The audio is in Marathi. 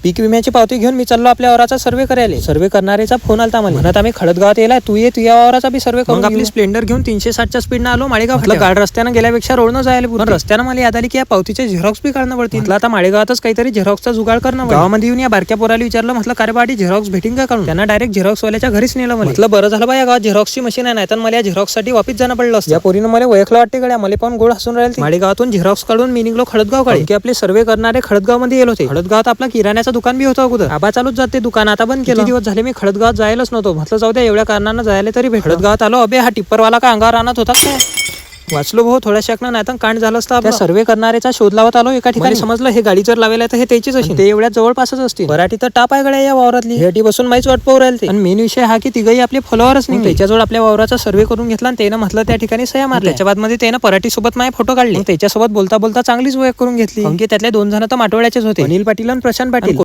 पीक विम्याची पावती घेऊन मी चाललो आपल्या वावराचा सर्वे करायला. सर्वे करणारेचा फोन आलता मला, म्हणत आम्ही खडदगावात येला, तू ये तुझ्या वावराचा बी सर्वे करून. आपली स्प्लेंडर घेऊन 360च्या स्पीडनं आलो माळेगाव. म्हटलं गाड रस्त्यानं गेल्यापेक्षा रोडनं जायला. पण रस्त्यानं मला याद आली की या पावतीचे झेरॉक्स बी काढणं पडतील. म्हटलं आता माळेगावातच काहीतरी झेरॉक्सचा जुगाड करणं. गावामध्ये येऊन या बारक्या पोराला विचारलं, म्हटलं काय बाडी झेरॉक्स भेटीन का काढून. त्यांना डायरेक्ट झेरॉक्स वाल्याच्या घरीच नेलं. म्हटलं बरं झालं बा या गावात झेरॉक्सची मशीन आहे, नाही तर मला या झेरॉक्स साठी वापस जाणं पडलं असतं. या पोरीनं मला ओळखलं वाटते गड्या, मला पण गोड हसून राहील. माळेगावातून झेरॉक्स काढून मी निघलो खडदगाव कडे, की आपले सर्वे करणारे खडदगाव मध्ये येलो होते. खडदगावात आपला किराण्याचं दुकान बी होतं अगोदर, आबा चालूच जाते दुकान, आता बंद केलं. दिवस झाले मी खडदगावात जायलाच नव्हतो. म्हटलं जाऊ द्या एवढ्या कारणानं जायला तरी भेट. खडदगावात आलो, अबे हा टिप्परवाला का अंगावर आणत होता काय. वाचलो भाऊ थोड्या शकना, नाही तर कांड झालं असतं. त्या सर्वे करणाऱ्याचा शोध लावत आलो. एका ठिकाणी समजलं हे गाडी जर लावेल तर हे त्याचीच असेल, ते एवढ्या जवळपासच असतील. मराठी तर टाप आहे गड्या या वावरातली, हेटी बसून माहीच वाट पाहू राहील ते. आणि मेन विषय हा की तिघही आपले फॉलोअरच नाही. त्याच्याजवळ आपल्या वावराचा सर्वे करून घेतला आणि त्यानं म्हटलं त्या ठिकाणी सह्या मारल्या. त्याच्या बाद मध्ये त्यानं पराठी सोबत माझे फोटो काढले. त्याच्यासोबत बोलता बोलता चांगलीच ओळख करून घेतली. त्यातले 2 जण तर माटोळ्याचेच होते, अनिल पाटील आणि प्रशांत पाटील.